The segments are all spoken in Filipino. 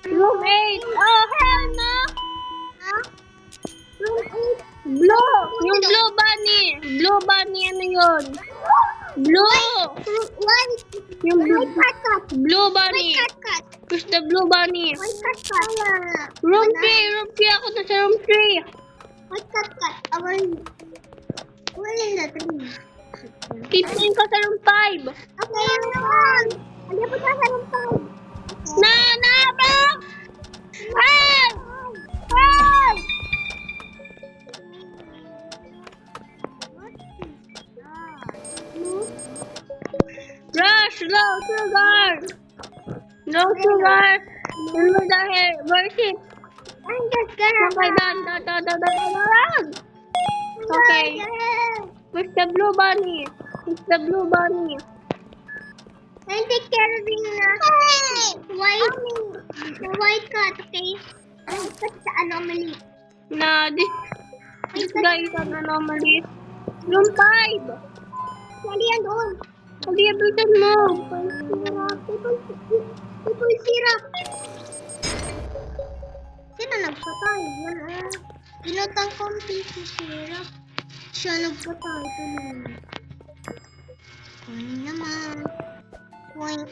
Room 8. Oh, hell no. Room 8. Blue. Yung blue bunny. Blue bunny, ano yun? Blue. White. Yung blue. White cat. Blue bunny. White cat. Where's the blue bunny? White cat. Room 3. Room 3. Ako na sa room 3. White cat. Where in the tree? Keep in ka sa room 5. Okay, yun. Hindi po sa room 5. Na, bro! Help! Help! Rush! Low sugar! Low sugar! Remove the hair. Where's it? I'm just gonna Okay, done. Okay. Where's the blue bunny? Where's the blue bunny? I'll take care of you na. White cat, okay? That's the anomaly. Na, this guy is an anomaly. Room 5. Sali yan doon. Hindi, bilisan mo. People syrup. Sino nagpatay? Yan Pinutang ko ang people syrup. Siya nagpatay. Ito naman. Kunin naman. Point.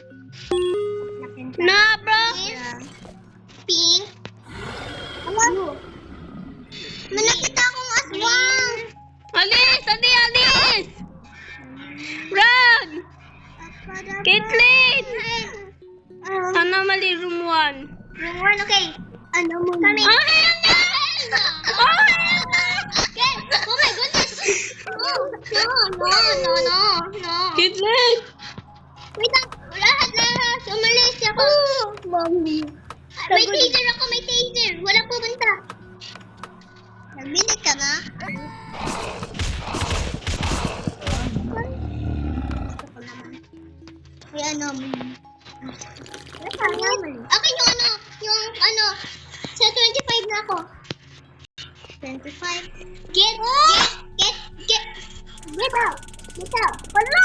Na, bro! Pink. Ano? May nakita akong aswang. Alis! Run! Caitlyn! Anomaly room 1. Room 1, okay. Ano mo? Kami. Oh, hell no! Oh, hell no! Okay. Oh my goodness. No. Caitlyn! Wait lang. Lahat. Umalis ako. Mommy. May taser. Wala pupunta. Nabili ka na? Gusto ko naman. May anomaly. Okay, sa 25 na ako. 25. Get out. Wala!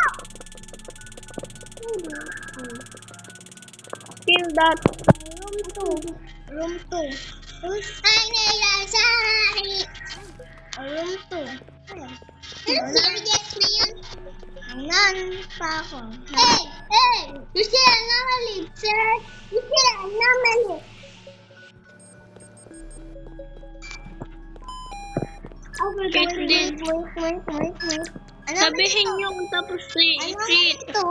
Kill that. Room 2. Ay, nalasari. Room 2. Ano serious na yun? Hanggang pa ako. Hey! You see anomaly, sir? You see anomaly. Caitlyn. Wait. Sabihin nyo kung tapos na i-treat. Ito?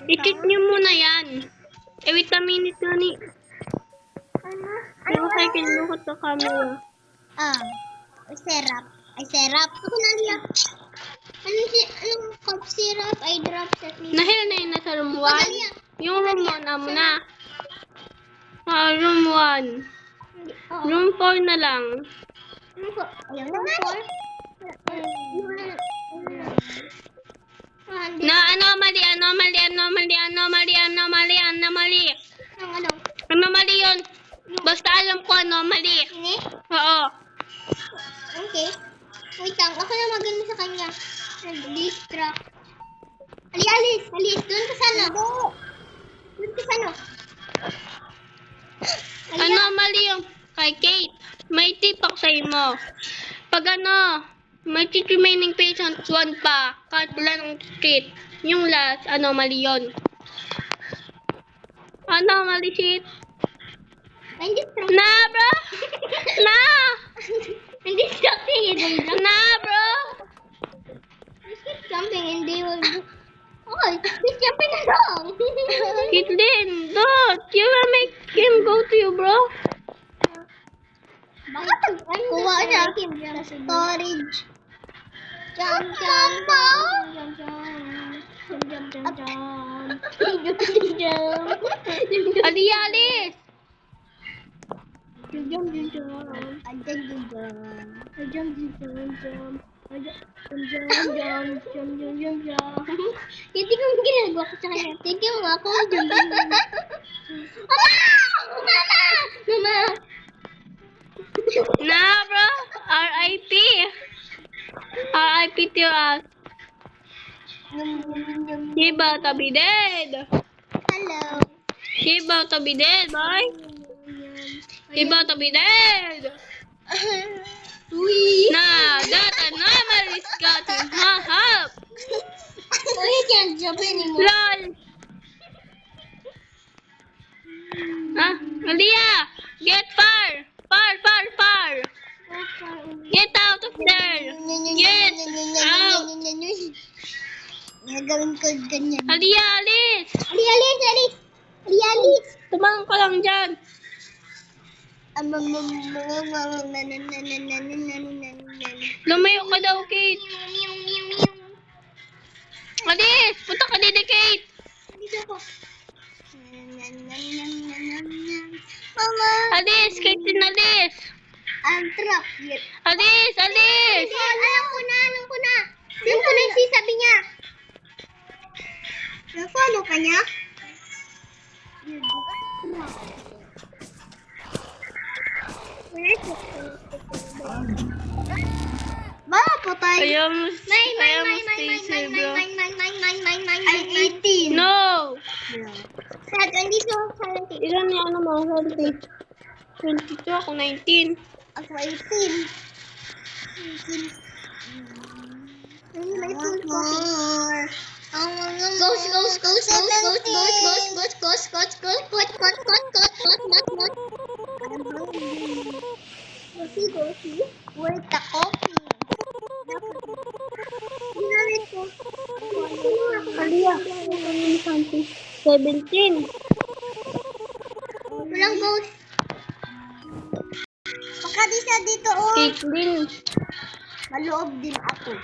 I-treat nyo muna yan. Wait a minute nga ni. Pero kaya kinulukot sa camera. Syrup. Ako na liya. Anong cough syrup? I drop that me. Nahil na yun nasa room 1. Yung room 1 na muna. Room 1. Room 4 na lang. Ayaw na nga. Na anomaly. Anomaly yun. Basta alam ko anomaly. Ini? Oo. Okay. Wait lang. Ako na maganda sa kanya. Nag-distract. Alis. Doon ka sana. Anomaly yung kay Kate. May tip ako sa mo. Pag may 3 remaining patients, 1 pa. Kahit wala ng street. Yung last, anomaly yun. Anomaly shit. Nag-distract. Na, bro! Na! Nag-distract yun. Na, bro! Keep jumping and they will do. Oh, keep jumping na lang. Caitlyn, don't! You will make him go to you, bro. Kuha siya. Storage. Jump. Alis! Hindi ko ginagawa ko sa kanya. Tignan mo ako. Mama! Na, bro! R.I.P. R.I.P. to your ass. Diba, tabi dead. Hello. He about to be dead, boy. He about to be dead. Nah, that anomaly is getting help. Oh, he can't jump anymore. Lol. Ah, Aliyah, get far. Far. Get out of there. Get out. Gagawin ko ganyan. Aliyah, Alice. Alice. Tumangon ka lang dyan. Lumayo ka daw, Kate. Alice, punta ka dito, Kate. Dito ako. Mama. Alice, Kate din Alice. I'm trapped yet. Alice. Alam ko na. Alam ko na yung sinasabi niya. Na-follow ka niya? Baka po tayo. Ayaw mo stay safe, bro. I'm 18. No. Sad, andito ako sa 17. Ilan yung ano mo? 22, ako 19. Ako 18. May full coffee. Goes. Where's the coffee? Ginamit ko. Aliyah, 17. Walang ghost. Baka di siya dito, oh. Caitlyn. Maloob din ako.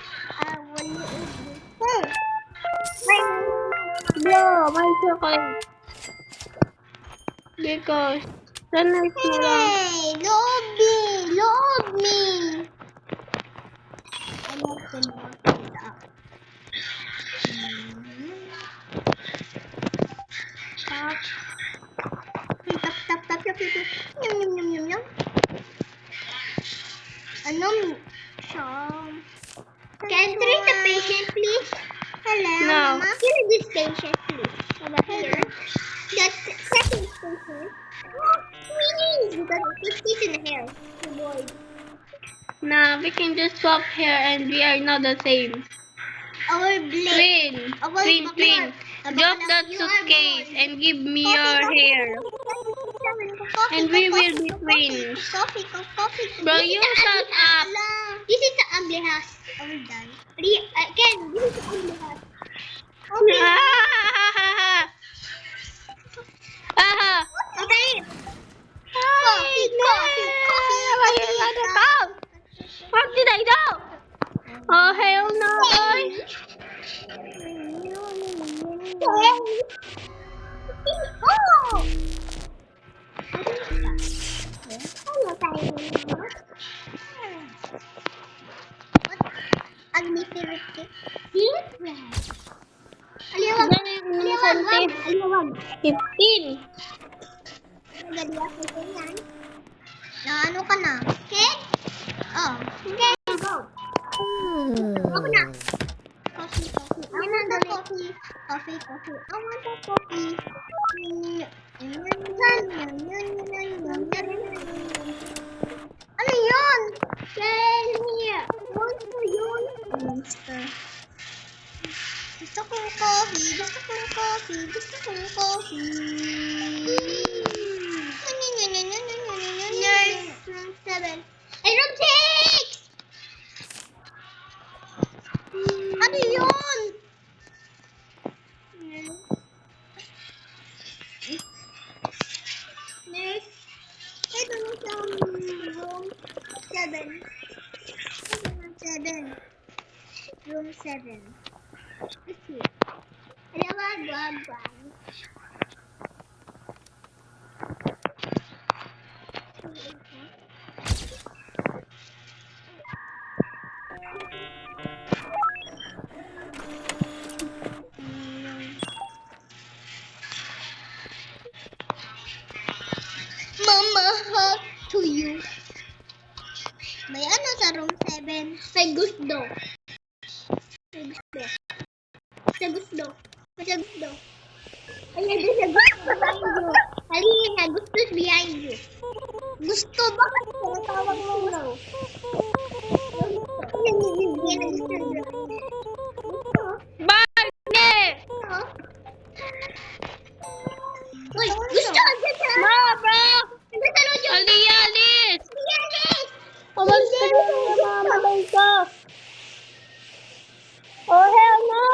Maloob din. Bro, why so kayo? Because, sunlight mo lang. Hey, loob me. Ano ko na? Tap. Yum. Can you treat the patient, please? Hello, No. Mama. Here is this patient, please. Over here. That's second patient. Please, because it fits in the hair. The boy. Nah, we can just swap hair and we are not the same. Our blade. Twin. Drop that suitcase and give me your hair. And we will be twins. Coffee. Bro, you shut up. This is the ugly house. I will die. Again, this is the ugly house. Okay. Okay. Coffee. What did I do? Oh, hell no, boy. Oh! Hello, tayo. Admitted. Aliwag. Aliwag. 15. Na ano ka na? Okay? Oh. Okay, go. Ako na. Coffee. I want the coffee. Coffee. I want the coffee. Ano yun? Tell me. Monster yun. Monster. Gusto kong coffee. Nurse room 7. Ay, room 6! Ano yun? Nurse. Ay, doon sa room 7. Room 7. Let's see. Wag. Mama, hug to you. May ano sa room 7? May gusto. Ayan, there's a ghost behind you. Halina, gusto's behind you. Gusto ba? Tawag mo na. Ayan, bibigyan na gusto behind you. Gusto? Barney! Gusto? Uy, gusto! Diyan sa... Ma, bro! Diyan sa lodyo! Aliyah, alis! Biyanis! Umalis ka na, mamamatay ka. Oh, hell no!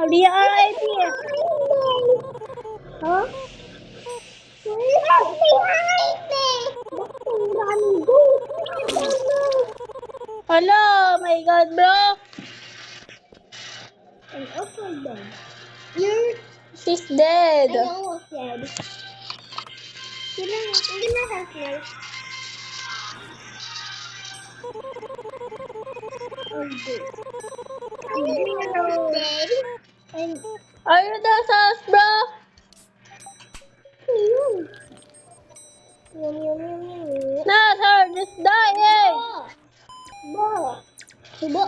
Aliyah, RIP. Huh? Hello, my God, bro. And also dead. You're... She's dead. I almost dead. Hindi na help me. Oh, dead. I'm dead. And... Are you the sus, bro? Not her, just dying. Bo. Bo.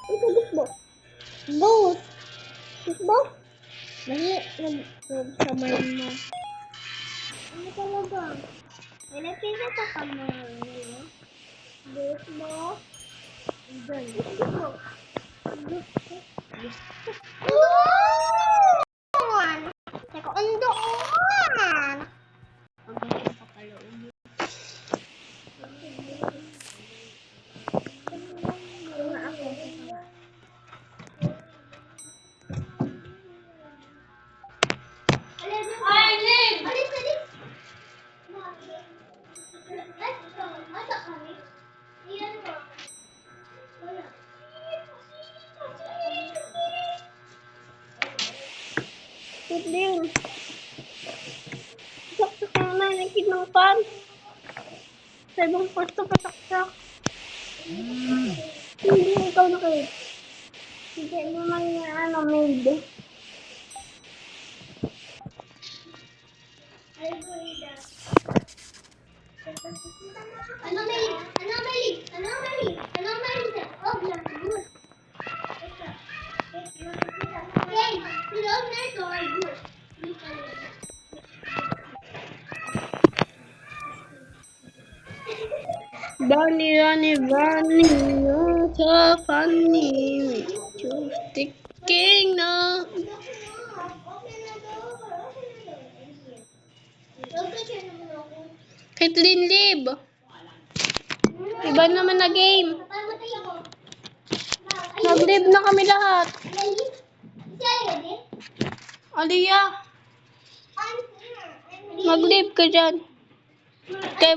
Ito, bo. Boat. Bo. Mali. Nagsamay mo. Ano talaga? May napisa sa kamay mo. Boat mo. Doon. Bo. Doon. Teka, undoon. Okay, papaloob. Arlene! Alis, alis! Asa kami? Iyan mo. Wala. Sibling. Saksak na naman, nakikita ng pan. Sa ibang pwesto pa saksak. Hindi, ikaw na kayo. Hindi naman yung maid. Anomaly! Anomaly! Anomaly! Anomaly! Oh, lang. Good. Okay, close na door. Good. Bunny, runny, bunny, you're so funny. You're sticking now. Caitlyn, leave. Iba naman na game. Nag-leave na kami lahat. Aliyah, mag-leave ka dyan. Kaya